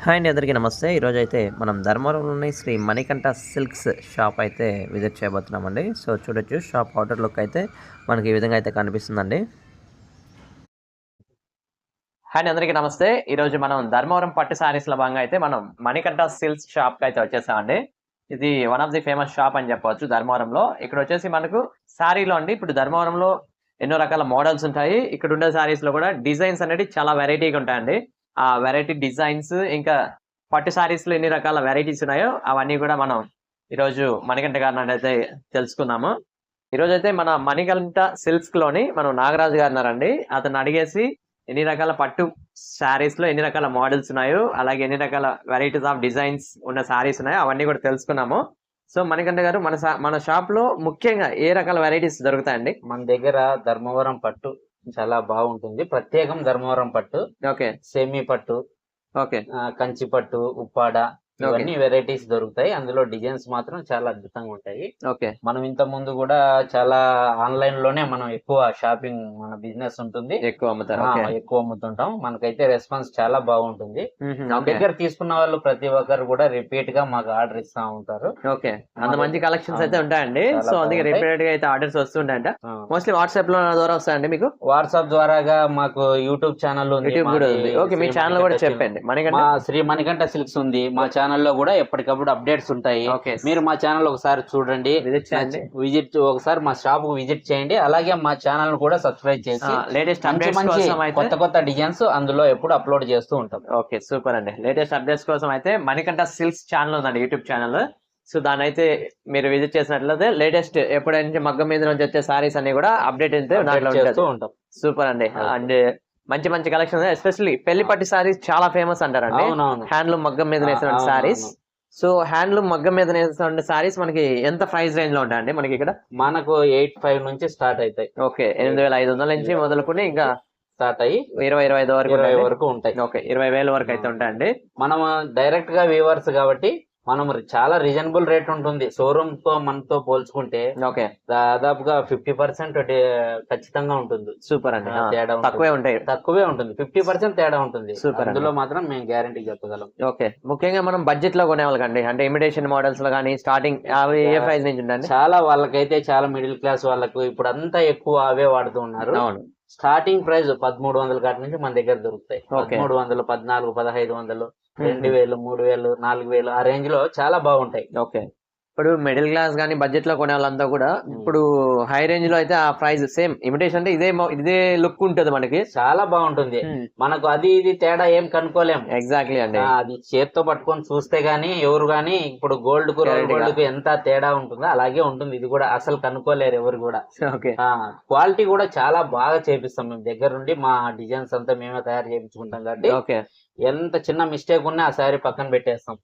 Hi అండి, అందరికీ నమస్తే. ఈరోజు అయితే మనం ధర్మవరంలోని శ్రీ మణికంఠ సిల్క్స్ షాప్ అయితే విజిట్ చేయబోతున్నామండి. సో చూడొచ్చు, షాప్ అవుటర్ లుక్ అయితే మనకి ఈ విధంగా అయితే కనిపిస్తుందండి. హాయ్ అండి, అందరికీ నమస్తే. ఈరోజు మనం ధర్మవరం పట్టు శారీస్లో భాగంగా అయితే మనం మణికంఠ సిల్క్స్ షాప్కి అయితే వచ్చేసామండి. ఇది one of the famous shop అని చెప్పవచ్చు ధర్మవరంలో. ఇక్కడ వచ్చేసి మనకు శారీలో అండి, ఇప్పుడు ధర్మవరంలో ఎన్నో రకాల మోడల్స్ ఉంటాయి. ఇక్కడ ఉండే శారీస్లో కూడా డిజైన్స్ అనేది చాలా వెరైటీగా ఉంటాయండి. ఆ వెరైటీ డిజైన్స్ ఇంకా పట్టు శారీస్ లో ఎన్ని రకాల వెరైటీస్ ఉన్నాయో అవన్నీ కూడా మనం ఈరోజు మణికంఠ గారిని అయితే తెలుసుకుందాము. ఈరోజు అయితే మన మణికంఠ సిల్క్స్ లోని మనం నాగరాజు గారు ఉన్నారండి. అతను అడిగేసి ఎన్ని రకాల పట్టు శారీస్ లో ఎన్ని రకాల మోడల్స్ ఉన్నాయో, అలాగే ఎన్ని రకాల వెరైటీస్ ఆఫ్ డిజైన్స్ ఉన్న శారీస్ ఉన్నాయో అవన్నీ కూడా తెలుసుకున్నాము. సో మణికంఠ గారు, మన షాప్ లో ముఖ్యంగా ఏ రకాల వెరైటీస్ దొరుకుతాయండి? మన దగ్గర ధర్మవరం పట్టు చాలా బాగుంటుంది. ప్రత్యేకం ధర్మవరం పట్టు, ఓకే, సెమీ పట్టు, ఓకే, కంచి పట్టు, ఉప్పాడ, ఇవన్నీ వెరైటీస్ దొరుకుతాయి. అందులో డిజైన్స్ మాత్రం చాలా అద్భుతంగా ఉంటాయి. ఓకే. మనం ఇంత ముందు కూడా చాలా ఆన్లైన్ లోనే మనం ఎక్కువ షాపింగ్, మన బిజినెస్ ఉంటుంది, ఎక్కువ అమ్ముతారు. ఎక్కువ అమ్ముతుంటాం. మనకైతే రెస్పాన్స్ చాలా బాగుంటుంది. మన దగ్గర తీసుకున్న వాళ్ళు ప్రతి ఒక్కరు కూడా రిపీట్ గా మాకు ఆర్డర్ ఇస్తా ఉంటారు. ఓకే, అంత మంచి కలెక్షన్స్ అయితే ఉంటాయండి. సో అందుకే రిపీటెడ్ గా అయితే ఆర్డర్స్ వస్తుంటాయంట. మోస్ట్లీ వాట్సాప్ లో ద్వారా వస్తాయండి మీకు? వాట్సాప్ ద్వారాగా మాకు యూట్యూబ్ ఛానల్ ఉంది. ఓకే, మీ ఛానల్ కూడా చెప్పండి. మా శ్రీ మణికంఠ సిల్క్స్ ఉంది. మా ఛానల్లో కూడా ఎప్పటికప్పుడు అప్డేట్స్ ఉంటాయి. మీరు మా ఛానల్ ఒకసారి చూడండి, విజిట్ ఒకసారి మా షాప్ కు విజిట్ చేయండి. అలాగే మా ఛానల్ కూడా సబ్స్క్రైబ్ చేసి లేటెస్ట్ కొత్త కొత్త డిజైన్స్ అందులో ఎప్పుడు అప్లోడ్ చేస్తూ ఉంటాం. ఓకే, సూపర్ అండి. లేటెస్ట్ అప్డేట్స్ కోసం అయితే మణికంఠ సిల్క్స్ ఛానల్ ఉందండి, యూట్యూబ్ ఛానల్. సో దాని అయితే మీరు విజిట్ చేసినట్లయితే లేటెస్ట్ ఎప్పుడైనా మగ్గం మీద నుంచి వచ్చే సారీస్ అన్ని కూడా అప్డేట్ అయితే చేస్తూ ఉంటాం. సూపర్ అండి. అండ్ మంచి మంచి కలెక్షన్, ఎస్పెషల్లీ పెళ్లి పట్టి సారీస్ చాలా ఫేమస్ అంటారండి. హ్యాండ్లూమ్ మగ్గం మీద వేసినటువంటి సారీస్. సో హ్యాండ్లూమ్ మగ్గం మీద వేసినటువంటి సారీస్ మనకి ఎంత ప్రైస్ రేంజ్ లో ఉంటాయండి? మనకి ఇక్కడ మనకు 85 నుంచి స్టార్ట్ అవుతాయి. ఓకే, 8500 నుంచి మొదలుకొని ఇంకా స్టార్ట్ అయ్యి 20-25 వరకు ఉంటాయి. ఓకే, 20,000 వరకు అయితే ఉంటాయండి. మనం డైరెక్ట్ గా వీవర్స్ కాబట్టి మనం చాలా రీజనబుల్ రేట్ ఉంటుంది. షోరూమ్ తో మనతో పోల్చుకుంటే ఓకే, దాదాపుగా 50% ఖచ్చితంగా ఉంటుంది. సూపర్ అండి. తేడా తక్కువే ఉంటుంది. 50% తేడా ఉంటుంది. సూపర్, అందులో మాత్రం మేము గ్యారంటీ చెప్పగలం. ఓకే, ముఖ్యంగా మనం బడ్జెట్ లో కొనే వాళ్ళకండి, అంటే ఇమిటేషన్ మోడల్స్ లో కానీ స్టార్టింగ్ అవి ఏ ప్రైస్ నుంచి ఉంటాయి? చాలా వాళ్ళకైతే, చాలా మిడిల్ క్లాస్ వాళ్ళకు ఇప్పుడు అంతా ఎక్కువ అవే వాడుతూ ఉన్నారు. స్టార్టింగ్ ప్రైస్ 1300 కాటి నుంచి మన దగ్గర దొరుకుతాయి. 1300, 1400, 1500, 2000, 3000, 4000 ఆ రేంజ్ లో చాలా బాగుంటాయి. ఓకే, ఇప్పుడు మిడిల్ క్లాస్ కానీ బడ్జెట్ లో కొనే వాళ్ళంతా కూడా ఇప్పుడు హై రేంజ్ లో అయితే ఆ ప్రైస్ సేమ్ ఇమిటేషన్ అంటే ఇదే లుక్ ఉంటుంది, మనకి చాలా బాగుంటుంది. మనకు అది ఇది తేడా ఏం కనుక్కోలేము. ఎగ్జాక్ట్లీ అండి. అది చేత్తో పట్టుకొని చూస్తే గానీ ఎవరు గానీ ఇప్పుడు గోల్డ్ కు గోల్డ్ కు ఎంత తేడా ఉంటుందో అలాగే ఉంటుంది. ఇది కూడా అసలు కనుక్కోలేరు ఎవరు కూడా. క్వాలిటీ కూడా చాలా బాగా చేపిస్తాం మేము దగ్గర నుండి. మా డిజైన్స్ అంతా మేమే తయారు చేయించుకుంటాం కాబట్టి ఎంత చిన్న మిస్టేక్ ఉన్నా ఆ శారీ పక్కన పెట్టేస్తాం.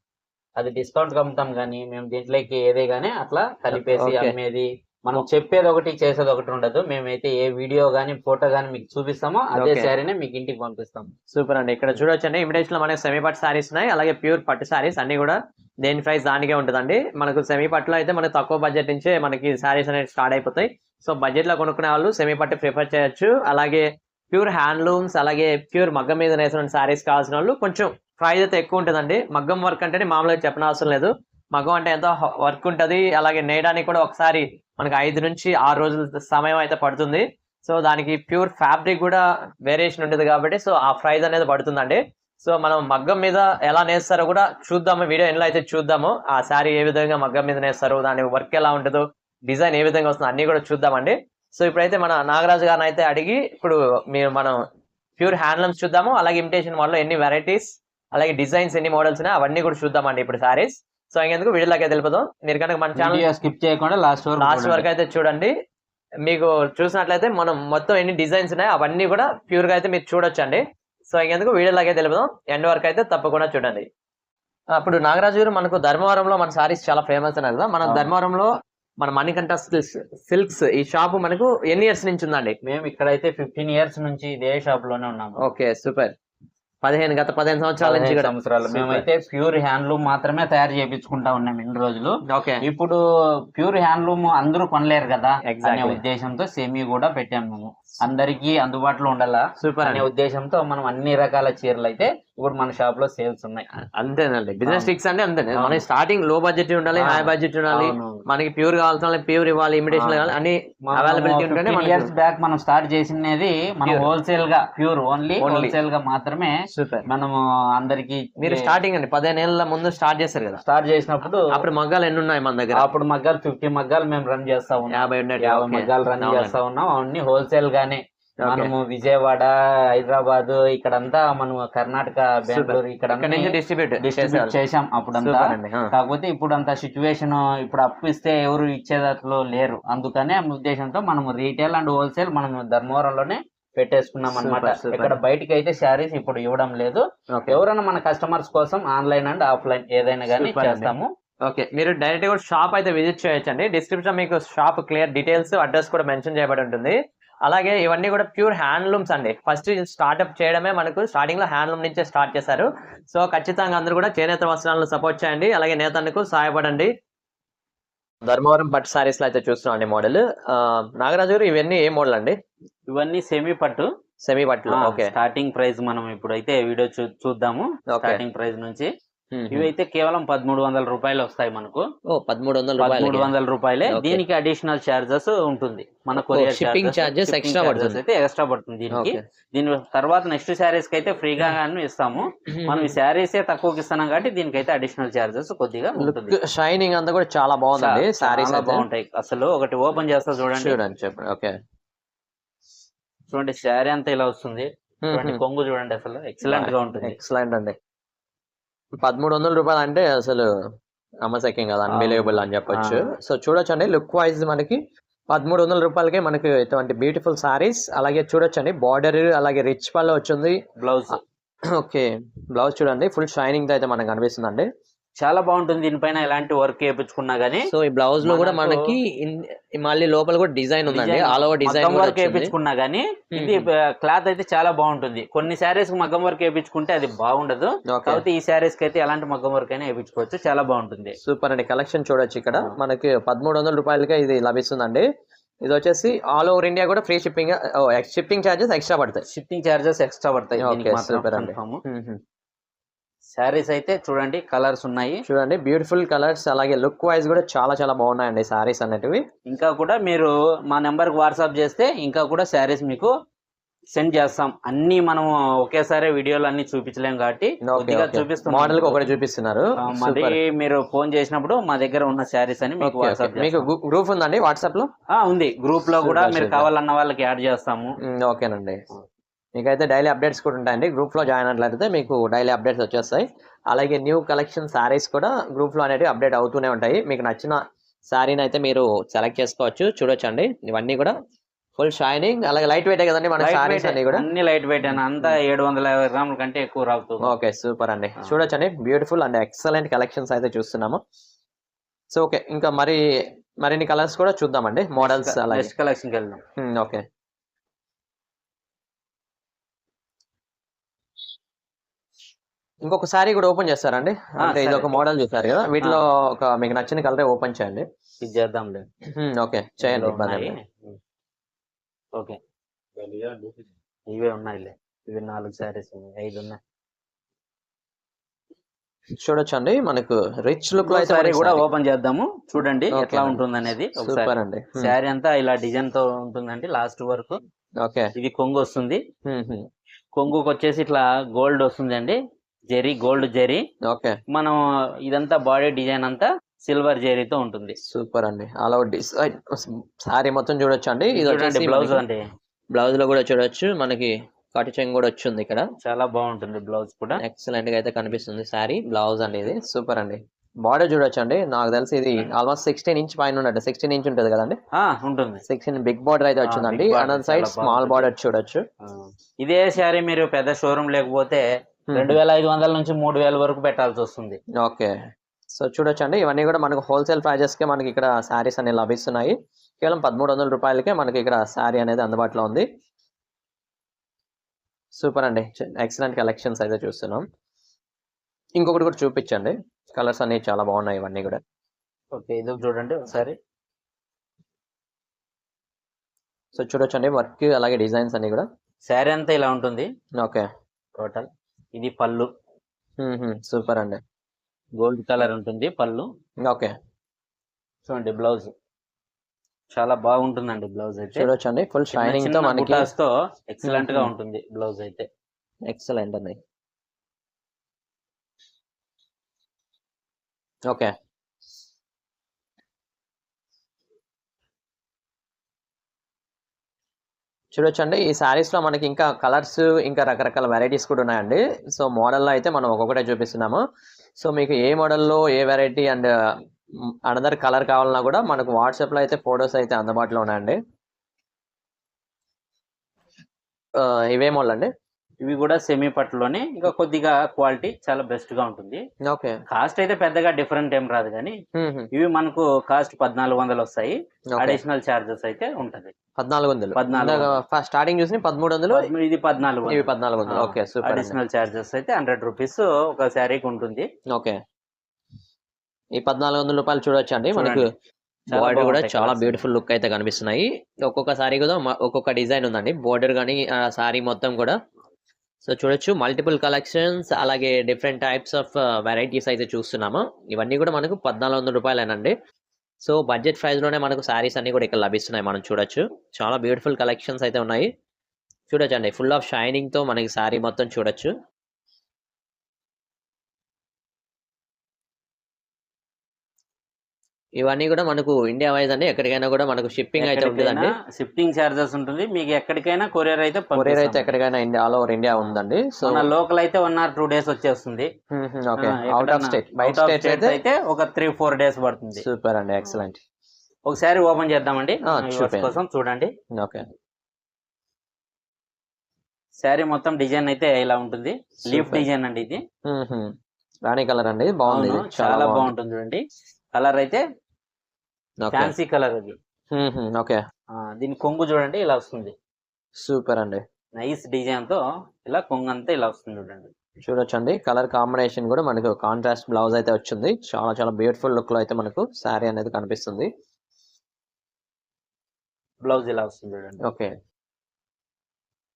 అది డిస్కౌంట్ అమ్ముతాం కానీ మేము దీంట్లోకి ఏదే గానీ అట్లా కలిపేసి అమ్మేది, మనం చెప్పేది ఒకటి చేసేది ఒకటి ఉండదు. మేమైతే ఏ వీడియో గానీ ఫోటో గానీ మీకు చూపిస్తామో అదే శారీనే మీకు ఇంటికి పంపిస్తాం. సూపర్ అండి. ఇక్కడ చూడొచ్చండి, ఇమిటేషన్ లో మనకి సెమీ పట్టు సారీస్ ఉన్నాయి, అలాగే ప్యూర్ పట్టు సారీస్ అన్ని కూడా దేని ప్రైస్ దానికే ఉంటుందండి. మనకు సెమీ పట్టులో అయితే మనకు తక్కువ బడ్జెట్ నుంచే మనకి సారీస్ అనేది స్టార్ట్ అయిపోతాయి. సో బడ్జెట్ లో కొనుక్కునే వాళ్ళు సెమీ పట్టు ప్రిఫర్ చేయొచ్చు. అలాగే ప్యూర్ హ్యాండ్లూమ్స్, అలాగే ప్యూర్ మగ్గం మీద వేసిన సారీస్ కావాల్సిన వాళ్ళు కొంచెం ప్రైస్ అయితే ఎక్కువ ఉంటుందండి. మగ్గం వర్క్ అంటే మామూలుగా చెప్పనవసరం లేదు. మగ్గం అంటే ఎంతో వర్క్ ఉంటుంది, అలాగే నేయడానికి కూడా ఒకసారి మనకి 5 నుంచి 6 రోజుల సమయం అయితే పడుతుంది. సో దానికి ప్యూర్ ఫ్యాబ్రిక్ కూడా వేరియేషన్ ఉంటుంది కాబట్టి సో ఆ ప్రైస్ అనేది పడుతుందండి. సో మనం మగ్గం మీద ఎలా నేస్తారో కూడా చూద్దాము, వీడియో ఎండ్లో అయితే చూద్దాము. ఆ శారీ ఏ విధంగా మగ్గం మీద నేస్తారు, దాని వర్క్ ఎలా ఉంటుందో, డిజైన్ ఏ విధంగా వస్తుందో అన్ని కూడా చూద్దామండి. సో ఇప్పుడైతే మన నాగరాజు గారిని అయితే అడిగి ఇప్పుడు మనం ప్యూర్ హ్యాండ్లూమ్స్ చూద్దాము, అలాగే ఇమిటేషన్ మోడల్ ఎన్ని వెరైటీస్, అలాగే డిజైన్స్ ఎన్ని మోడల్స్ ఉన్నాయి అవన్నీ కూడా చూద్దామండి ఇప్పుడు సారీస్. సో ఇంకెందుకు వీడియోలోకి తెలుపుదాం. మీరు కనుక మన ఛానల్ స్కిప్ చేయకుండా లాస్ట్ వరకు అయితే చూడండి. మీకు చూసినట్లయితే మనం మొత్తం ఎన్ని డిజైన్స్ ఉన్నాయి అవన్నీ కూడా ప్యూర్ గా అయితే మీరు చూడొచ్చండి. సో ఇంకెందుకు వీడియోలోకి తెలుపుదాం, ఎండ్ వరకు అయితే తప్పకుండా చూడండి. అప్పుడు నాగరాజు గారు, మనకు ధర్మవరంలో మన సారీస్ చాలా ఫేమస్ అన్నారు కదా, మన ధర్మవరంలో మన మణికంఠ సిల్క్స్ ఈ షాప్ మనకు ఎన్ని ఇయర్స్ నుంచి ఉందండి? మేము ఇక్కడైతే 15 ఇయర్స్ నుంచి ఇదే షాప్ లోనే ఉన్నాము. Okay, super. గత 15 సంవత్సరాల నుంచి మేమైతే ప్యూర్ హ్యాండ్లూమ్ మాత్రమే తయారు చేయించుకుంటా ఉన్నాం ఇన్ని రోజులు. ఇప్పుడు ప్యూర్ హ్యాండ్లూమ్ అందరూ కొనలేరు కదా అనే ఉద్దేశంతో సెమీ కూడా పెట్టాము. మేము అందరికీ అందుబాటులో ఉండాలా అనే ఉద్దేశంతో మనం అన్ని రకాల చీరలు అయితే ఇప్పుడు మన షాప్ లో సేల్స్ ఉన్నాయి. అంతేనండి, బిజినెస్ ట్రిక్స్ అంటే అంతే. అవును. మనకి స్టార్టింగ్ లో బడ్జెట్ ఉండాలి, హై బడ్జెట్ ఉండాలి, అవునవును. మనకి ప్యూర్ కావాల్సిన ప్యూర్ ఇవ్వాలి, ఇమిటేషన్ కావాలి, అన్ని అవైలబిలిటీ ఉంటేనే 15 మనకి ఇయర్స్ బ్యాక్ మనం స్టార్ట్ చేసినది మనం Pure. హోల్సేల్ గా ప్యూర్ ఓన్లీ Only. హోల్సేల్ గా మాత్రమే సూపర్. మనము అందరికి మీరు స్టార్టింగ్ అండి 15 ఏళ్ళ ముందు స్టార్ట్ చేశారు కదా, స్టార్ట్ చేసినప్పుడు అప్పుడు మగ్గాలు ఎన్ని ఉన్నాయి మన దగ్గర? అప్పుడు మగ్గాలు 50 మగ్గాలు మేము రన్ చేస్తా ఉన్నాం. 50 ఉండేవి. 50 Okay. మగ్గాలు రన్ అవునండి. చేస్తా ఉన్నాం. అవన్నీ హోల్సేల్ గానే Okay. మనము విజయవాడ, హైదరాబాద్ ఇక్కడంతా మనం కర్ణాటక, బెంగళూరు ఇక్కడ నుంచి ఇక్కడ డిస్ట్రిబ్యూట్ చేసాం అప్పుడంతా. సూపర్ అండి. కాకపోతే ఇప్పుడు అంత సిచ్యువేషన్, ఇప్పుడు అప్పు ఇస్తే ఎవరు ఇచ్చేదాంట్లో లేరు. అందుకనే ఆ ఉద్దేశంతో మనము రీటైల్ అండ్ హోల్సేల్ మనం ధర్మవరంలోనే పెట్టేసుకున్నాం అన్నమాట. Super, super. ఇక్కడ బయటికి అయితే శారీస్ ఇప్పుడు ఇవ్వడం లేదు. Okay. ఎవరైనా మన కస్టమర్స్ కోసం ఆన్లైన్ అండ్ ఆఫ్లైన్ ఏదైనా కానీ Super అండి. చేస్తాము. ఓకే, మీరు డైరెక్ట్ గా షాప్ అయితే విజిట్ చేయొచ్చండి. డిస్క్రిప్షన్ మీకు షాప్ క్లియర్ డీటెయిల్స్, అడ్రస్ కూడా మెన్షన్ చేయబడి ఉంటుంది. అలాగే ఇవన్నీ కూడా ప్యూర్ హ్యాండ్లూమ్స్ అండి. ఫస్ట్ స్టార్ట్అప్ చేయడమే మనకు స్టార్టింగ్ లో హ్యాండ్లూమ్ నుంచే స్టార్ట్ చేశారు. సో ఖచ్చితంగా అందరూ కూడా చేనేత వస్త్రాలను సపోర్ట్ చేయండి, అలాగే నేతన్నకు సహాయపడండి. ధర్మవరం పట్టు సారీస్ లో అయితే చూస్తున్నాం అండి మోడల్. నాగరాజు గారు, ఇవన్నీ ఏ మోడల్ అండి? ఇవన్నీ సెమీ పట్టు. సెమీ పట్టులు. ఓకే, స్టార్టింగ్ ప్రైస్ మనం ఇప్పుడైతే వీడియో చూద్దాము. స్టార్టింగ్ ప్రైస్ నుంచి ఇవైతే కేవలం 1300 రూపాయలు వస్తాయి మనకు. 1300 రూపాయలే. దీనికి అడిషనల్ చార్జెస్ ఉంటుంది. మన కొరియర్ షిప్పింగ్ చార్జెస్ ఎక్స్ట్రా పడుతుంది. అయితే ఎక్స్ట్రా పడుతుంది దీనికి. దీని తర్వాత నెక్స్ట్ శారీస్ కి అయితే ఫ్రీగా ఇస్తాము. మనం ఈ శారీస్ తక్కువకి ఇస్తున్నాం కాబట్టి దీనికైతే అడిషనల్ చార్జెస్ కొద్దిగా ఉంటుంది. షైనింగ్ అంతా కూడా చాలా బాగుందండి. శారీస్ బాగుంటాయి. అసలు ఒకటి ఓపెన్ చేస్తా చూడండి. చెప్పండి. ఓకే, చూడండి శారీ అంతా ఇలా వస్తుంది. చూడండి కొంగు చూడండి, అసలు ఎక్సలెంట్ గా ఉంటుంది. ఎక్సలెంట్ అండి. 1300 రూపాయలు అంటే అసలు నమ్మశక్యం కదా, అన్బిలీవబుల్ అని చెప్పొచ్చు. సో చూడొచ్చండి, లుక్ వైజ్ మనకి 1300 రూపాయలకే మనకి ఇటువంటి బ్యూటిఫుల్ సారీస్. అలాగే చూడొచ్చండి, బార్డర్ అలాగే రిచ్ పళ్ళు వచ్చింది. బ్లౌజ్ ఓకే, బ్లౌజ్ చూడండి ఫుల్ షైనింగ్ తో అయితే మనకు కనిపిస్తుందండి. చాలా బాగుంటుంది. దీనిపైన ఎలాంటి వర్క్ వేయించుకున్నా గానీ. సో ఈ బ్లౌజ్ లో కూడా మనకి మళ్ళీ లోపల కూడా డిజైన్ ఉందండి. ఆల్ ఓవర్ డిజైన్ వర్క్ వేయించుకున్నా గానీ ఇది క్లాత్ అయితే చాలా బాగుంటుంది. కొన్ని శారీస్ కి మగ్గం వర్క్ వేయించుకుంటే అది బాగుండదు. కాబట్టి ఈ శారీస్ కి అయితే ఎలాంటి మగ్గం వర్క్ అయినా వేయించుకోవచ్చు. చాలా బాగుంటుంది. సూపర్ అండి. కలెక్షన్ చూడొచ్చు ఇక్కడ మనకి 1300 రూపాయలకే ఇది లభిస్తుందండి. ఇది వచ్చేసి ఆల్ ఓవర్ ఇండియా కూడా free shipping. Shipping charges extra పడతాయి. షిప్పింగ్ చార్జెస్ ఎక్స్ట్రా పడతాయి. సూపర్ అండి. శారీస్ అయితే చూడండి, కలర్స్ ఉన్నాయి. చూడండి బ్యూటిఫుల్ కలర్స్, అలాగే లుక్ వైజ్ కూడా చాలా చాలా బాగున్నాయండి శారీస్ అనేటివి. ఇంకా కూడా మీరు మా నెంబర్ కి వాట్సాప్ చేస్తే ఇంకా కూడా శారీస్ మీకు సెండ్ చేస్తాం. అన్ని మనం ఒకేసారి వీడియోలు అన్ని చూపించలేం కాబట్టి చూపిస్తున్నాం. మోడల్ ఒకటి చూపిస్తున్నారు. మరి మీరు ఫోన్ చేసినప్పుడు మా దగ్గర ఉన్న శారీస్ అని మీకు వాట్సాప్. మీకు గ్రూప్ ఉందండి వాట్సాప్ లో? ఉంది. గ్రూప్ లో కూడా మీరు కావాలన్న వాళ్ళకి యాడ్ చేస్తాము. ఓకేనండి. మీకైతే డైలీ అప్డేట్స్ కూడా ఉంటాయండి. గ్రూప్ లో జాయిన్ అయినట్లయితే మీకు డైలీ అప్డేట్స్ వచ్చేస్తాయి. అలాగే న్యూ కలెక్షన్ శారీస్ కూడా గ్రూప్ లో అనేవి అప్డేట్ అవుతూనే ఉంటాయి. మీకు నచ్చిన శారీని అయితే మీరు సెలెక్ట్ చేసుకోవచ్చు. చూడొచ్చండి, ఇవన్నీ కూడా ఫుల్ షైనింగ్, అలాగే లైట్ వెయిట్ కదండి మన శారీస్ అన్ని కూడా. అన్ని లైట్ వెయిట్ అని, అంతా 750 గ్రాముల కంటే ఎక్కువ రావుతుంది. ఓకే, సూపర్ అండి. చూడొచ్చండి, బ్యూటిఫుల్ అండ్ ఎక్సలెంట్ కలెక్షన్స్ అయితే చూస్తున్నాము. సో ఓకే, ఇంకా మరిన్ని కలర్స్ కూడా చూద్దామండి, మోడల్స్. నెక్స్ట్ కలెక్షన్ కి వెళ్దాం. ఓకే, ఇంకొక సారీ కూడా ఓపెన్ చేస్తారండి. అంటే ఇది ఒక మోడల్ చూసారు కదా, వీటిలో ఒక మీకు నచ్చిన కలర్ ఓపెన్ చేయండి. ఇది చేద్దాంలే. ఓకే, చేయండి. ఓకే, ఇవే ఉన్నాయిలే. ఇవి 4 శారీస్ ఉన్నాయి, 5 ఉన్నాయి. చూడొచ్చండి, మనకు రిచ్ లుక్ లో సారీ కూడా ఓపెన్ చేద్దాము. చూడండి ఎట్లా ఉంటుంది అనేది. సూపర్ అండి. శారీ అంతా ఇలా డిజైన్ తో ఉంటుందండి లాస్ట్ వరకు. ఓకే, ఇది కొంగు వస్తుంది. కొంగుకి వచ్చేసి ఇట్లా గోల్డ్ వస్తుందండి, జెరీ, గోల్డ్ జెరీ. ఓకే, మనం ఇదంతా బాడీ డిజైన్ అంతా సిల్వర్ జెరీతో ఉంటుంది. సూపర్ అండి. ఆల్ అవుట్ డిజైన్ సారీ మొత్తం చూడొచ్చు అండి. ఇది వచ్చేసి బ్లౌజ్ అండి. బ్లౌజ్ లో కూడా చూడొచ్చు, మనకి కటి చెంగు కూడా వచ్చింది ఇక్కడ. చాలా బాగుంటుంది బ్లౌజ్ కూడా. ఎక్సలెంట్ గా అయితే కనిపిస్తుంది సారీ. బ్లౌజ్ అండి ఇది. సూపర్ అండి. బార్డర్ చూడొచ్చు అండి. నాకు తెలిసి ఇది ఆల్మోస్ట్ 16 ఇంచ్ పైన ఉన్నట్టు. 16 ఇంచ్ ఉంటుంది కదండి? ఉంటుంది. 16 బిగ్ బార్డర్ అయితే వచ్చిందండి. అనదర్ సైడ్ స్మాల్ బార్డర్ చూడొచ్చు. ఇదే శారీ మీరు పెద్ద షోరూమ్ లేకపోతే 2500 నుంచి 3000 వరకు పెట్టాల్సి వస్తుంది. ఓకే, సో చూడొచ్చండి, ఇవన్నీ కూడా మనకు హోల్సేల్ ప్రైజెస్ కే మనకి ఇక్కడ శారీస్ అనేవి లభిస్తున్నాయి. కేవలం 1300 రూపాయలకే మనకి ఇక్కడ శారీ అనేది అందుబాటులో ఉంది. సూపర్ అండి, ఎక్సలెంట్ కలెక్షన్స్ అయితే చూస్తున్నాం. ఇంకొకటి కూడా చూపించండి. కలర్స్ అనేవి చాలా బాగున్నాయి ఇవన్నీ కూడా. ఓకే, ఇది చూడండి ఒకసారి. సో చూడొచ్చండి, వర్క్ అలాగే డిజైన్స్ అన్ని కూడా. శారీ అంతా ఇలా ఉంటుంది. ఓకే, టోటల్ ఇది పళ్ళు, సూపర్ అండి. గోల్డ్ కలర్ ఉంటుంది పళ్ళు. ఓకే, చూడండి బ్లౌజ్ చాలా బాగుంటుందండి. బ్లౌజ్ అయితే చూడొచ్చండి ఫుల్ చిన్న షైనింగ్ తో చిన్న మనకి బుటాస్ తో ఎక్సలెంట్ గా ఉంటుంది బ్లౌజ్ అయితే. ఎక్సలెంట్ అండి. ఓకే, చూడొచ్చండి ఈ సారీస్ లో మనకి ఇంకా కలర్స్ ఇంకా రకరకాల వెరైటీస్ కూడా ఉన్నాయండి. సో మోడల్లో అయితే మనం ఒక్కొక్కటే చూపిస్తున్నాము. సో మీకు ఏ మోడల్లో ఏ వెరైటీ అండ్ అనదర్ కలర్ కావాలన్నా కూడా మనకు వాట్సాప్ లో అయితే ఫొటోస్ అయితే అందుబాటులో ఉన్నాయండి. ఇవే మోడల్ అండి. ఇవి కూడా సెమీ పట్టులోనే, ఇంకా కొద్దిగా క్వాలిటీ చాలా బెస్ట్ గా ఉంటుంది. ఓకే, కాస్ట్ అయితే పెద్దగా డిఫరెంట్ ఏం రాదు కానీ ఇవి మనకు కాస్ట్ 1400 వస్తాయి. అడిషనల్ చార్జెస్ అయితే ఉంటది 1400. స్టార్టింగ్ చూసి 1300, ఇది 1400, ఇవి 1400. Okay, super. అడిషనల్ చార్జెస్ అయితే 100 రూపీస్ ఒక శారీకి ఉంటుంది. ఓకే, ఈ 1400 రూపాయలు చూడొచ్చు అండి. మనకు బార్డర్ కూడా బాగుంటాయి చాలా colours. బ్యూటిఫుల్ లుక్ అయితే కనిపిస్తున్నాయి. ఒక్కొక్క సారీ కూడా ఒక్కొక్క డిజైన్ ఉందండి. బార్డర్ కానీ సారీ మొత్తం కూడా. సో చూడొచ్చు మల్టిపుల్ కలెక్షన్స్, అలాగే డిఫరెంట్ టైప్స్ ఆఫ్ వెరైటీస్ అయితే చూస్తున్నాము. ఇవన్నీ కూడా మనకు 1400 రూపాయలేనండి. సో బడ్జెట్ ప్రైస్ లోనే మనకు సారీస్ అన్ని కూడా ఇక్కడ లభిస్తున్నాయి. మనం చూడొచ్చు చాలా బ్యూటిఫుల్ కలెక్షన్స్ అయితే ఉన్నాయి. చూడొచ్చండి ఫుల్ ఆఫ్ షైనింగ్ తో మనకి సారీ మొత్తం చూడొచ్చు. ఇవన్నీ కూడా మనకు ఇండియా వైజ్ అండి. ఎక్కడికైనా కూడా మనకు షిప్పింగ్ అయితే ఉంటుందండి. షిప్పింగ్ చార్జెస్ ఉంటుంది. మీకు ఎక్కడికైనా కొరియర్ అయితే కొరియర్ అయితే ఎక్కడికైనా ఇండియా ఆల్ ఓవర్ ఇండియా ఉందండి. సో మన లోకల్ అయితే 1 or 2 days వచ్చేస్తుంది. ఓకే, అవుట్ ఆఫ్ స్టేట్ బయట స్టేట్స్ అయితే ఒక 3-4 days పడుతుంది. సూపర్ అండి, ఎక్సలెంట్. ఒకసారి ఓపెన్ చేద్దామండి కోసం. చూడండి ఓకే, శారీ మొత్తం డిజైన్ అయితే ఇలా ఉంటుంది. లీఫ్ డిజైన్ అండి ఇది. రాణి కలర్ అండి, బాగుంది, చాలా బాగుంటుంది. చూడండి కలర్ అయితే ఫ్యాన్సీ కలర్ అది. ఓకే, దీని కొంగు చూడండి ఇలా వస్తుంది. సూపర్ అండి, నైస్ డిజైన్ తో ఇలా కొంగు అంతా ఇలా వస్తుంది. చూడండి చూడొచ్చండి కలర్ కాంబినేషన్ కూడా మనకు కాంట్రాస్ట్ బ్లౌజ్ అయితే వచ్చింది. చాలా చాలా బ్యూటిఫుల్ లుక్ లో అయితే మనకు శారీ అనేది కనిపిస్తుంది. బ్లౌజ్ ఇలా వస్తుంది చూడండి. ఓకే,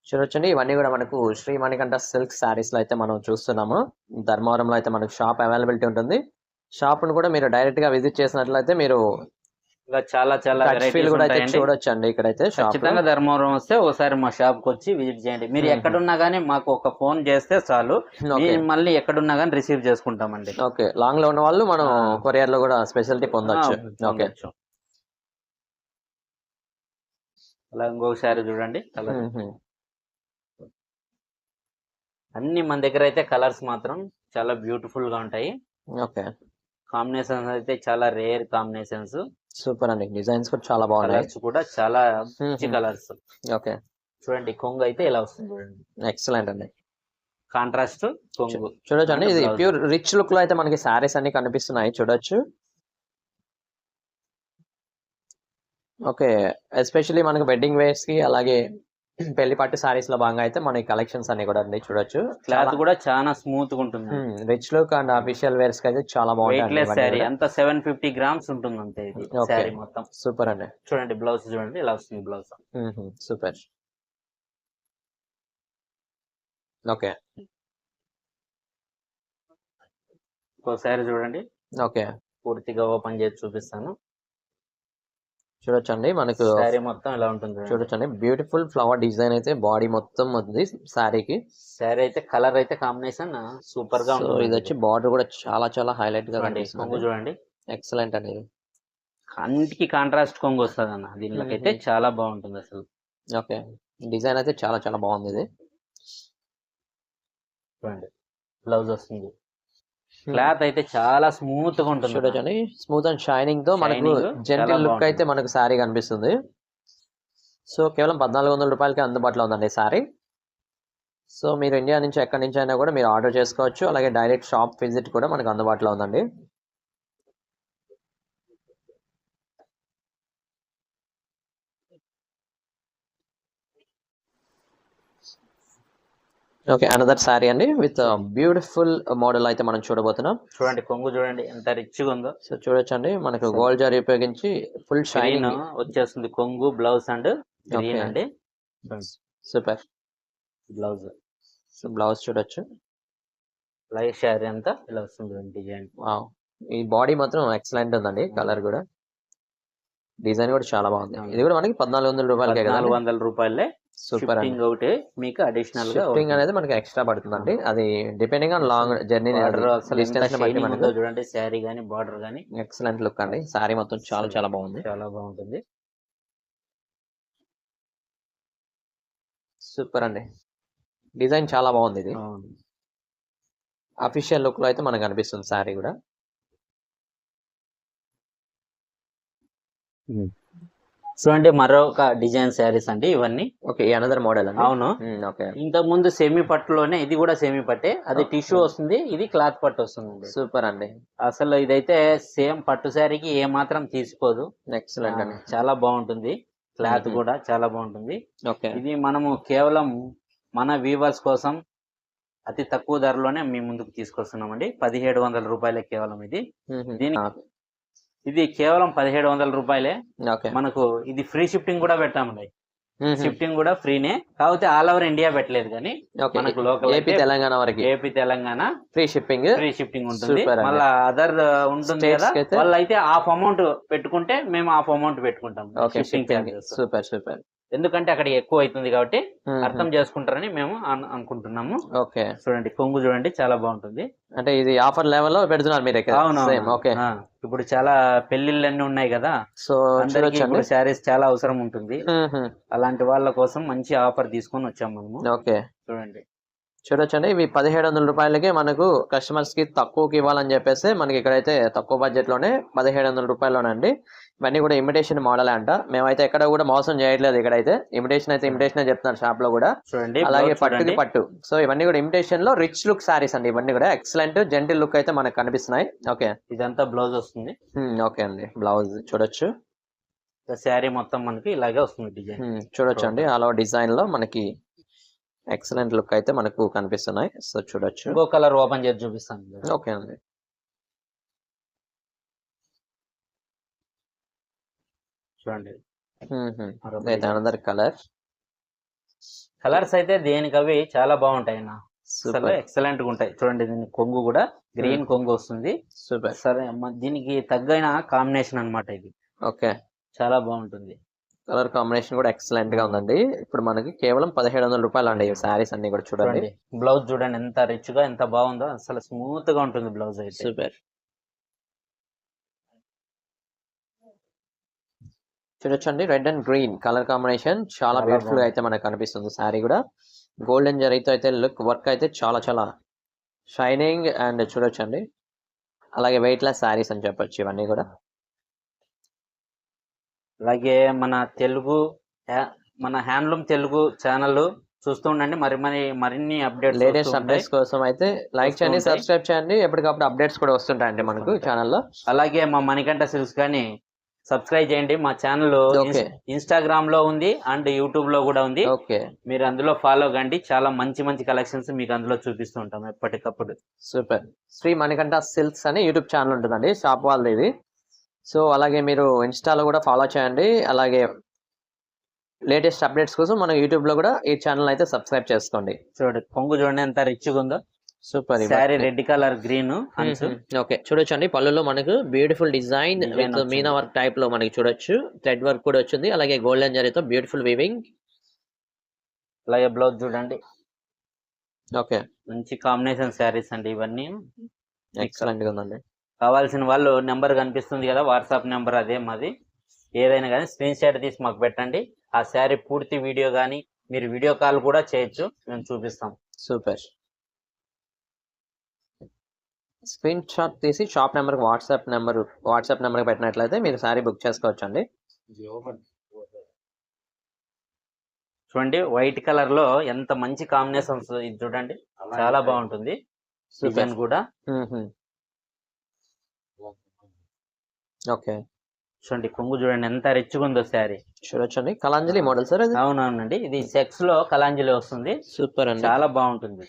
చూడొచ్చండి ఇవన్నీ కూడా మనకు శ్రీ మణికంఠ సిల్క్ శారీస్ లో అయితే మనం చూస్తున్నాము. ధర్మవరంలో అయితే మనకు షాప్ అవైలబిలిటీ ఉంటుంది. షాప్ ను కూడా మీరు డైరెక్ట్ గా విజిట్ చేసినట్లయితే మీరు ఇంకా చాలా చాలా ఫీల్ కూడా అయితే చూడొచ్చు అండి. ఇక్కడైతే ఖచ్చితంగా ధర్మవరం వస్తే ఒకసారి మా షాప్ కి వచ్చి విజిట్ చేయండి. మీరు ఎక్కడున్నా గానీ మాకు ఒక ఫోన్ చేస్తే చాలు, మళ్ళీ ఎక్కడున్నా గానీ రిసీవ్ చేసుకుంటామండి. ఓకే, లాంగ్ లో ఉన్న వాళ్ళు మనం కొరియర్ లో కూడా స్పెషాలిటీ పొందొచ్చు. ఓకే, అలా ఇంకొకసారి చూడండి కలర్. అన్ని మన దగ్గర అయితే కలర్స్ మాత్రం చాలా బ్యూటిఫుల్ గా ఉంటాయి. ఓకే, కాంబినేషన్స్ అయితే చాలా రేర్ కాంబినేషన్స్. సూపర్ అండి, డిజైన్స్ కూడా చాలా బాగున్నాయి. కలర్స్ కూడా చాలా మంచి కలర్స్. ఓకే, చూడండి కొంగు అయితే ఇలా వస్తుంది. చూడండి ఎక్సలెంట్ అండి, కాంట్రాస్ట్ కొంగు. చూడొచ్చండి ఇది ప్యూర్ రిచ్ లుక్ లో అయితే మనకి సారీస్ అన్ని కనిపిస్తున్నాయి. చూడొచ్చు. ఓకే, ఎస్పెషల్లీ మనకి వెడ్డింగ్ వేర్స్ కి అలాగే పెళ్లి పట్టు సారీస్ లో భాగంగా అయితే మన కలెక్షన్స్ అన్ని కూడా చూడొచ్చు. క్లాత్ కూడా చాలా స్మూత్ గా ఉంటుంది. Rich look and official wears కి అయితే చాలా బాగుంటుంది. అంత 750 grams ఉంటుంది అంతే ఇది సారీ మొత్తం. సూపర్ అండి, చూడండి బ్లౌజ్ చూడండి ఇలా వస్తుంది బ్లౌజ్. సూపర్. ఓకే, ఒకసారి చూడండి. ఓకే, పూర్తిగా ఓపెన్ చేసి చూపిస్తాను. చూడొచ్చండి మనకు శారీ మొత్తం ఇలా ఉంటుంది. చూడొచ్చండి బ్యూటిఫుల్ ఫ్లవర్ డిజైన్ అయితే బాడీ మొత్తం ఉంది శారీకి. శారీ అయితే కలర్ అయితే కాంబినేషన్ సూపర్ గా ఉంటుంది. ఇది వచ్చి బార్డర్ కూడా చాలా చాలా హైలైట్ గా కొంగు చూడండి. ఎక్సలెంట్ అండి, అన్నిటికీ కాంట్రాస్ట్ కొంగు వస్తుంది అన్న. దీనిలోకి అయితే చాలా బాగుంటుంది అసలు. ఓకే, డిజైన్ అయితే చాలా చాలా బాగుంది. ఇది చూడండి బ్లౌజ్ వస్తుంది. క్లాత్ అయితే చాలా స్మూత్ గా ఉంటుంది. చూడొచ్చండి స్మూత్ అండ్ షైనింగ్ తో మనకు జెంటిల్ లుక్ అయితే మనకు సారీ కనిపిస్తుంది. సో కేవలం 1400 రూపాయలకి అందుబాటులో ఉందండి సారీ. సో మీరు ఇండియా నుంచి ఎక్కడి నుంచి అయినా కూడా మీరు ఆర్డర్ చేసుకోవచ్చు. అలాగే డైరెక్ట్ షాప్ విజిట్ కూడా మనకు అందుబాటులో ఉందండి. ఓకే, అనదర్ సారీ అండి విత్ బ్యూటిఫుల్ మోడల్ అయితే మనం చూడబోతున్నాం. చూడండి కొంగు చూడండి ఎంత రిచ్ గా ఉందో. సో చూడొచ్చండి మనకు గోల్డ్ జరీ ఉపయోగించి ఫుల్ షైనింగ్ వచ్చేస్తుంది. కొంగు బ్లౌజ్ అండ్ గ్రీన్ అండి. Super blouse. సో బ్లౌజ్ చూడొచ్చు. లైట్ శారీ అంతా ఇలా వస్తుంది డిజైన్. వావ్, ఈ బాడీ మాత్రం ఎక్సలెంట్ ఉందండి, కలర్ కూడా డిజైన్ కూడా చాలా బాగుంది. ఇది కూడా మనకి 1400 రూపాయలకే కదా, 400 రూపాయలే. సూపర్ అండి. షిప్పింగ్ ఒకటి మీకు అడిషనల్ గా షిప్పింగ్ అనేది మనకి ఎక్స్ట్రా పడుతుందండి, అది depending on long journey distance బట్టి మనకు చూడండి శారీ గానీ బార్డర్ గానీ ఎక్సలెంట్ లుక్ అండి. సారీ మొత్తం చాలా చాలా బాగుంది, చాలా బాగుంటుంది. సూపర్ అండి, డిజైన్ చాలా బాగుంది. ఇది అఫీషియల్ లుక్ లో అయితే మనకు అనిపిస్తుంది సారీ కూడా. చూడండి మరొక డిజైన్ శారీస్ అండి ఇవన్నీ. ఓకే, అనదర్ మోడల్ అండి. అవును. ఓకే, ఇంతకు ముందు సెమీ పట్టులోనే ఇది కూడా సెమీ పట్టే, అది టిష్యూ వస్తుంది, ఇది క్లాత్ పట్టు వస్తుంది. సూపర్ అండి, అసలు ఇదైతే సేమ్ పట్టు శారీకి ఏ మాత్రం తీసిపోదు. ఎక్సలెంట్ అండి, చాలా బాగుంటుంది. క్లాత్ కూడా చాలా బాగుంటుంది. ఓకే, ఇది మనము కేవలం మన వీవర్స్ కోసం అతి తక్కువ ధరలోనే మీ ముందుకు తీసుకొస్తున్నామండి. 1700 రూపాయలే కేవలం ఇది. ఇది కేవలం 1700 రూపాయలే. మనకు ఇది ఫ్రీ షిఫ్టింగ్ కూడా పెట్టామండి. షిఫ్టింగ్ కూడా ఫ్రీనే, కాకపోతే ఆల్ ఓవర్ ఇండియా పెట్టలేదు కానీ మనకు లోకల్ ఏపీ తెలంగాణ వరకు, ఏపీ తెలంగాణ ఫ్రీ షిప్పింగ్ ఉంటుంది. మళ్ళీ అదర్ ఉంటుంది కదా, వాళ్ళు అయితే హాఫ్ అమౌంట్ పెట్టుకుంటే మేము హాఫ్ అమౌంట్ పెట్టుకుంటాం షిప్పింగ్ చార్జెస్. సూపర్ సూపర్, ఎందుకంటే అక్కడ ఎక్కువ అవుతుంది కాబట్టి అర్థం చేసుకుంటారని మేము అనుకుంటున్నాము. ఓకే, చూడండి కొంగు చూడండి చాలా బాగుంటుంది. అంటే ఇది ఆఫర్ లెవెల్ లో పెడుతున్నారు మీరు ఇక్కడ. అవును. ఓకే, ఇప్పుడు చాలా పెళ్లిళ్ళు అన్ని ఉన్నాయి కదా, సో అందరికీ శారీస్ చాలా అవసరం ఉంటుంది. అలాంటి వాళ్ళ కోసం మంచి ఆఫర్ తీసుకొని వచ్చాము మనము. ఓకే, చూడండి చూడొచ్చండి, ఇవి 1700 రూపాయలకి మనకు కస్టమర్స్ కి తక్కువకి ఇవ్వాలని చెప్పేసి మనకి ఇక్కడైతే తక్కువ బడ్జెట్ లోనే 1700 రూపాయల్లోనండి. ఇవన్నీ కూడా ఇమిటేషన్ మోడల్ అంట, మేమైతే ఎక్కడ కూడా మోసం చేయట్లేదు. ఇక్కడైతే ఇమిటేషన్ అయితే ఇమిటేషన్ చెప్తున్నారు షాప్ లో కూడా. చూడండి అలాగే పట్టుకి పట్టు, సో ఇవన్నీ కూడా ఇమిటేషన్ లో రిచ్ లుక్ సారీస్ అండి. ఇవన్నీ కూడా ఎక్సలెంట్ జెంటిల్ లుక్ అయితే మనకు కనిపిస్తున్నాయి. ఓకే, ఇదంతా బ్లౌజ్ వస్తుంది. ఓకే అండి, బ్లౌజ్ చూడొచ్చు. శారీ మొత్తం మనకి ఇలాగే వస్తుంది డిజైన్. చూడొచ్చు అండి, అలా డిజైన్ లో మనకి ఎక్సలెంట్ లుక్ అయితే మనకు కనిపిస్తున్నాయి. సో చూడొచ్చు. ఇంకో కలర్ ఓపెన్ చేసి చూపిస్తాను. ఓకే అండి, చూడండి అనదర్ కలర్స్ అయితే దేనికి అవి చాలా బాగుంటాయి అన్న, ఎక్సలెంట్ గా ఉంటాయి. చూడండి దీని కొంగు కూడా గ్రీన్ కొంగు వస్తుంది. సూపర్, సరే దీనికి తగ్గైన కాంబినేషన్ అన్నమాట ఇది. ఓకే, చాలా బాగుంటుంది. కలర్ కాంబినేషన్ కూడా ఎక్సలెంట్ గా ఉందండి. ఇప్పుడు మనకి కేవలం 1700 రూపాయలు అండి ఈ సారీస్ అన్ని కూడా. చూడండి బ్లౌజ్ చూడండి ఎంత రిచ్ గా ఎంత బాగుందో, అసలు స్మూత్ గా ఉంటుంది బ్లౌజ్ అయితే. సూపర్, చూడొచ్చండి, red and green colour combination చాలా బ్యూటిఫుల్ గా అయితే మనకు కనిపిస్తుంది. సారీ కూడా గోల్డెన్ జరీతో అయితే లుక్ వర్క్ అయితే చాలా చాలా షైనింగ్ అండ్ చూడొచ్చండి. అలాగే వెయిట్ లెస్ సారీస్ అని చెప్పొచ్చు ఇవన్నీ కూడా. అలాగే మన తెలుగు మన హ్యాండ్లూమ్ తెలుగు ఛానల్ చూస్తూ ఉండండి. మరిన్ని అప్డేట్స్, లేటెస్ట్ అప్డేట్స్ కోసం అయితే లైక్ చేయండి, సబ్స్క్రైబ్ చేయండి. ఎప్పటికప్పుడు అప్డేట్స్ కూడా వస్తుంటాయండి మనకు ఛానల్లో. అలాగే మా మణికంఠ సిల్క్స్ కానీ సబ్స్క్రైబ్ చేయండి. మా ఛానల్ ఇన్స్టాగ్రామ్ లో ఉంది అండ్ యూట్యూబ్ లో కూడా ఉంది. ఓకే, మీరు అందులో ఫాలో కండి. చాలా మంచి మంచి కలెక్షన్స్ మీకు అందులో చూపిస్తూ ఉంటాం ఎప్పటికప్పుడు. సూపర్, శ్రీ మణికంఠ సిల్క్స్ అని యూట్యూబ్ ఛానల్ ఉంటుందండి, షాప్ వాళ్ళది ఇది. సో అలాగే మీరు ఇన్స్టాలో కూడా ఫాలో చేయండి. అలాగే లేటెస్ట్ అప్డేట్స్ కోసం మన యూట్యూబ్ లో కూడా ఈ ఛానల్ అయితే సబ్స్క్రైబ్ చేసుకోండి. చూడండి కొంగు చూడండి ఎంత రిచ్ గా ఉందో. Super, sorry red colour green. Okay, చూడొచ్చండి పళ్ళులో మనకు beautiful design with Meena work type లో మనకి చూడొచ్చు. థ్రెడ్ వర్క్ కూడా వచ్చింది, అలాగే గోల్డెన్ జరీతో బ్యూటిఫుల్ వీవింగ్. అలాగే బ్లౌజ్ చూడండి. ఓకే, మంచి కాంబినేషన్ శారీస్ అండి ఇవన్నీ, ఎక్సలెంట్ గా ఉందండి. కావాల్సిన వాళ్ళు నెంబర్ కనిపిస్తుంది కదా, వాట్సాప్ నెంబర్ అదే మాది. ఏదైనా కానీ స్క్రీన్ షాట్ తీసి మాకు పెట్టండి. ఆ శారీ పూర్తి వీడియో కానీ మీరు వీడియో కాల్ కూడా చేయొచ్చు, మేము చూపిస్తాం. సూపర్, స్క్రీన్ షాట్ తీసి షాప్ నెంబర్ వాట్సాప్ నెంబర్ పెట్టినట్లయితే మీరు శారీ బుక్ చేసుకోవచ్చు అండి. చూడండి వైట్ కలర్ లో ఎంత మంచి కాంబినేషన్స్, ఇది చూడండి చాలా బాగుంటుంది. డిజైన్ కూడా ఓకే, చూడండి కొంగు చూడండి ఎంత రిచ్గా ఉందో శారీ. చూడొచ్చండి, కలాంజలి మోడల్ సార్ అది. అవునవునండి, ఇది సెక్స్ లో కలాంజలి వస్తుంది. సూపర్ అండి, చాలా బాగుంటుంది.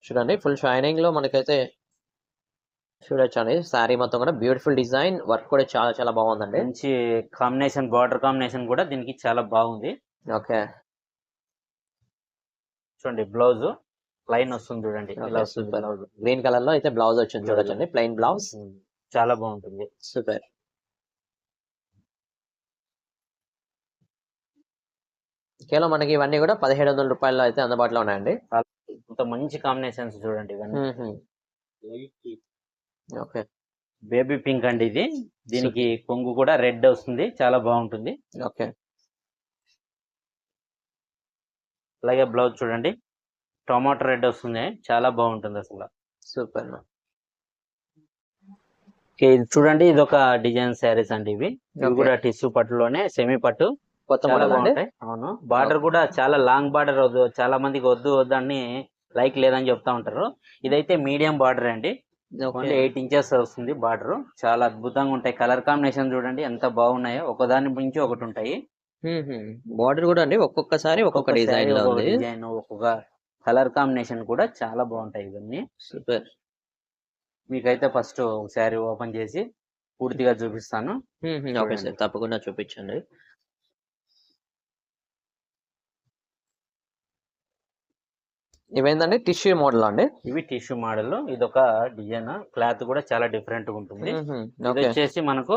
చూడండి ఫుల్ షైనింగ్ లో మనకైతే చూడొచ్చండి. శారీ మొత్తం కూడా బ్యూటిఫుల్ డిజైన్ వర్క్ కూడా చాలా చాలా బాగుందండి. మంచి కాంబినేషన్, బార్డర్ కాంబినేషన్ కూడా దీనికి చాలా బాగుంది. ఓకే, చూడండి బ్లౌజ్ ప్లైన్ వస్తుంది చూడండి, ఇలా వస్తుంది సూపర్. బ్లౌజ్. గ్రీన్ కలర్ లో అయితే బ్లౌజ్ వచ్చింది చూడొచ్చండి, ప్లెయిన్ బ్లౌజ్. చాలా బాగుంటుంది. సూపర్. కేవలం మనకి ఇవన్నీ కూడా 1700 రూపాయల్లో అయితే అందుబాటులో ఉన్నాయండి. ఇంత మంచి కాంబినేషన్స్ చూడండి ఇవన్నీ. ఓకే. బేబీ పింక్ అండి ఇది, దీనికి కొంగు కూడా రెడ్ వస్తుంది, చాలా బాగుంటుంది. ఓకే. అలాగే బ్లౌజ్ చూడండి టొమాటో రెడ్ వస్తుంది, చాలా బాగుంటుంది అసలు. సూపర్. ఓకే, ఇది చూడండి, ఇది ఒక డిజైన్ శారీస్ అండి ఇవి. ఇవి కూడా టిష్యూ పట్టులోనే సెమీ పట్టు, కొత్త చాలా మోడల్ అండి. బాగుంటాయి. అవును, బార్డర్ కూడా చాలా లాంగ్ బార్డర్ వద్దు, చాలా మందికి వద్దు అని లైక్ లేదని చెప్తా ఉంటారు. ఇదైతే మీడియం బార్డర్ అండి, ఓన్లీ 8 ఇంచెస్ వస్తుంది బార్డర్. చాలా అద్భుతంగా ఉంటాయి. కలర్ కాంబినేషన్ చూడండి ఎంత బాగున్నాయో, ఒకదాని నుంచి ఒకటి ఉంటాయి. బార్డర్ కూడా అండి ఒక్కొక్కసారి ఒక్కొక్క డిజైన్ లో ఉంది. డిజైన్ ఒక్కొక్క కలర్ కాంబినేషన్ కూడా చాలా బాగుంటాయి ఇవన్నీ. సూపర్. మీకైతే ఫస్ట్ శారీ ఓపెన్ చేసి పూర్తిగా చూపిస్తాను. ఓకే సార్, తప్పకుండా చూపించండి. ఇవేందండి టిష్యూ మోడల్ అండి? ఇవి టిష్యూ మోడల్. ఇది ఒక డిజైన్, క్లాత్ కూడా చాలా డిఫరెంట్ గా ఉంటుంది. ఇది వచ్చేసి మనకు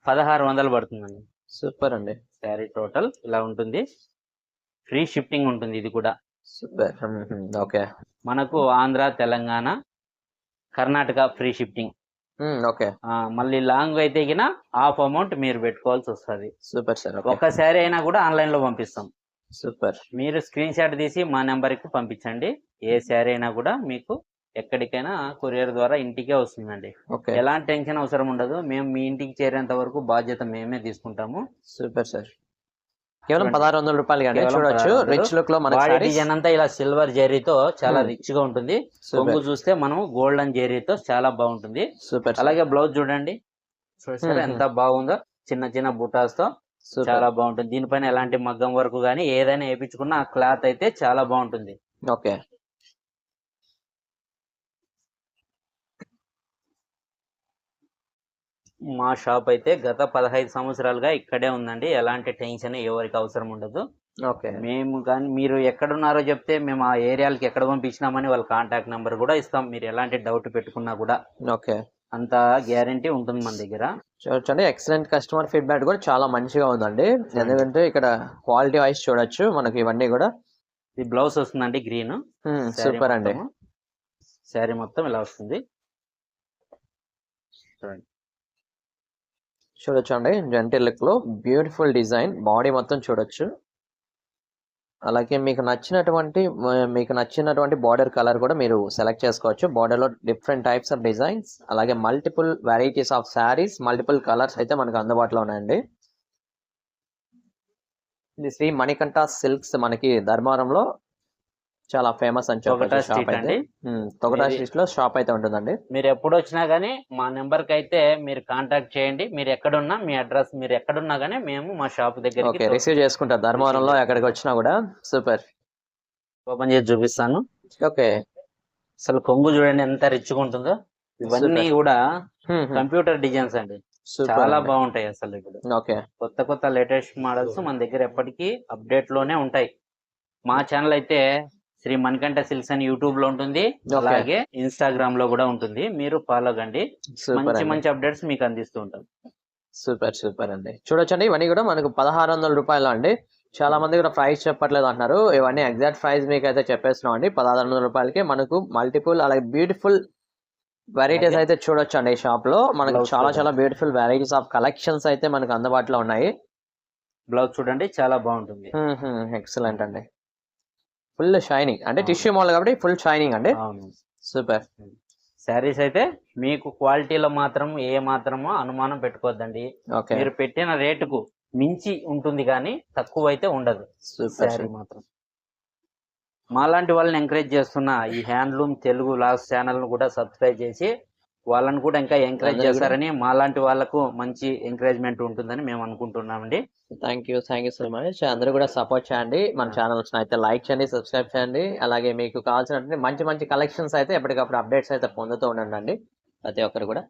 1600 పడుతుందండి. సూపర్ అండి. శారీ టోటల్ ఇలా ఉంటుంది, ఫ్రీ షిప్పింగ్ ఉంటుంది ఇది కూడా. సూపర్. ఓకే. మనకు Andhra, Telangana, Karnataka free shipping. Okay. మళ్ళీ లాంగ్ అయితే గిన హాఫ్ అమౌంట్ మీరు పెట్టుకోవాల్సి వస్తుంది. Super sir. ఒక శారీ అయినా కూడా ఆన్లైన్ లో పంపిస్తాం. సూపర్. మీరు స్క్రీన్ షాట్ తీసి మా నెంబర్ కి పంపించండి. ఏ శారీ అయినా కూడా మీకు ఎక్కడికైనా కొరియర్ ద్వారా ఇంటికే వస్తుందండి. ఎలాంటి టెన్షన్ అవసరం ఉండదు. మేము మీ ఇంటికి చేరేంత వరకు బాధ్యత మేమే తీసుకుంటాము. Super sir. కేవలం 1600 రూపాయలు చూడొచ్చు. రిచ్ లుక్ లో మనకి డిజైన్ అంతా ఇలా సిల్వర్ జెరీతో చాలా రిచ్ గా ఉంటుంది. కొంగు చూస్తే మనం గోల్డెన్ జెరీతో చాలా బాగుంటుంది. సూపర్. అలాగే బ్లౌజ్ చూడండి, చూసారా ఎంత బాగుందో, చిన్న చిన్న బుటాస్ తో చాలా బాగుంటుంది. దీనిపైన ఎలాంటి మగ్గం వరకు గానీ ఏదైనా వేయించుకున్న ఆ క్లాత్ అయితే చాలా బాగుంటుంది. ఓకే. మా షాప్ అయితే గత 15 సంవత్సరాలుగా ఇక్కడే ఉందండి. ఎలాంటి టెన్షన్ ఎవరికి అవసరం ఉండదు. ఓకే. మేము కానీ మీరు ఎక్కడున్నారో చెప్తే మేము ఆ ఏరియాలకి ఎక్కడ పంపించినామని వాళ్ళ కాంటాక్ట్ నెంబర్ కూడా ఇస్తాం. మీరు ఎలాంటి డౌట్ పెట్టుకున్నా కూడా ఓకే, అంత గ్యారంటీ ఉంటుంది మన దగ్గర. చూడండి, ఎక్సలెంట్ కస్టమర్ ఫీడ్బ్యాక్ కూడా చాలా మంచిగా ఉందండి. ఎందుకంటే ఇక్కడ క్వాలిటీ వైజ్ చూడొచ్చు మనకి ఇవన్నీ కూడా. ఇది బ్లౌజ్ వస్తుందండి గ్రీన్. సూపర్ అండి. శారీ మొత్తం ఇలా వస్తుంది చూడండి. చూడొచ్చు అండి, జెంటిల్ లుక్ లో బ్యూటిఫుల్ డిజైన్, బాడీ మొత్తం చూడొచ్చు. అలాగే మీకు నచ్చినటువంటి బార్డర్ కలర్ కూడా మీరు సెలెక్ట్ చేసుకోవచ్చు. బార్డర్ లో డిఫరెంట్ టైప్స్ ఆఫ్ డిజైన్స్, అలాగే multiple varieties of saris, multiple colours అయితే మనకు అందుబాటులో ఉన్నాయండి. ఇది శ్రీ మణికంఠ సిల్క్స్, మనకి ధర్మవరంలో చాలా ఫేమస్ అని చెప్పొచ్చు షాప్ అయితే. తొగటా స్ట్రీట్ లో షాప్ అయితే ఉంటుందండి. మీరు ఎప్పుడు వచ్చినా గానీ మా నెంబర్ కి అయితే మీరు కాంటాక్ట్ చేయండి. మీరు ఎక్కడున్నా మీ అడ్రస్ మీరు ఎక్కడున్నా గానీ మేము మా షాప్ దగ్గర రిసీవ్ చేసుకుంటారు ధర్మవరంలో ఎక్కడికి వచ్చినా కూడా. సూపర్. ఓపెన్ చేసి చూపిస్తాను. ఓకే. అసలు కొంగు చూడండి ఎంత రిచ్ గా ఉంటుందో. ఇవన్నీ కూడా కంప్యూటర్ డిజైన్స్ అండి, చాలా బాగుంటాయి అసలు. ఇప్పుడు కొత్త కొత్త లేటెస్ట్ మోడల్స్ మన దగ్గర ఎప్పటికీ అప్డేట్ లోనే ఉంటాయి. మా ఛానల్ అయితే శ్రీ మణికంఠ సిల్క్స్ అని యూట్యూబ్ లో ఉంటుంది, అలాగే ఇన్స్టాగ్రామ్ లో కూడా ఉంటుంది. మీరు ఫాలో కండి, మంచి మంచి అప్డేట్స్ మీకు అందిస్తూ ఉంటాం. సూపర్ సూపర్ అండి. చూడొచ్చండి, ఇవన్నీ కూడా మనకు 1600 రూపాయలు అండి. చాలా మంది కూడా ప్రైస్ చెప్పట్లేదు అంటున్నారు. ఇవన్నీ ఎగ్జాక్ట్ ప్రైస్ మీకు అయితే చెప్పేస్తున్నాం అండి. 1600 రూపాయలకి మనకు మల్టిపుల్ అలాగే బ్యూటిఫుల్ వెరైటీస్ అయితే చూడొచ్చు అండి. ఈ షాప్ లో మనకు చాలా చాలా బ్యూటిఫుల్ వెరైటీస్ ఆఫ్ కలెక్షన్స్ అయితే మనకు అందుబాటులో ఉన్నాయి. బ్లౌజ్ చూడండి చాలా బాగుంటుంది. ఎక్సలెంట్ అండి. ఫుల్ షైనింగ్ అంటే టిష్యూ మోడల్ కాబట్టి ఫుల్ షైనింగ్ అండి. సూపర్. శారీస్ అయితే మీకు క్వాలిటీలో మాత్రం ఏ మాత్రమో అనుమానం పెట్టుకోవద్దండి. మీరు పెట్టిన రేటుకు మించి ఉంటుంది కానీ తక్కువ అయితే ఉండదు. శారీ మాత్రం మాలాంటి వాళ్ళని ఎంకరేజ్ చేస్తున్న ఈ హ్యాండ్లూమ్ తెలుగు లాస్ట్ ఛానల్ ను కూడా సబ్స్క్రైబ్ చేసి వాళ్ళని కూడా ఇంకా ఎంకరేజ్ చేస్తారని, మాలాంటి వాళ్ళకు మంచి ఎంకరేజ్మెంట్ ఉంటుందని మేము అనుకుంటున్నామండి. Thank you so much. అందరూ కూడా సపోర్ట్ చేయండి. మన ఛానల్స్ అయితే లైక్ చేయండి, సబ్స్క్రైబ్ చేయండి. అలాగే మీకు కావాల్సినటువంటి మంచి మంచి కలెక్షన్స్ అయితే ఎప్పటికప్పుడు అప్డేట్స్ అయితే పొందుతూ ఉండండి ప్రతి ఒక్కరు కూడా.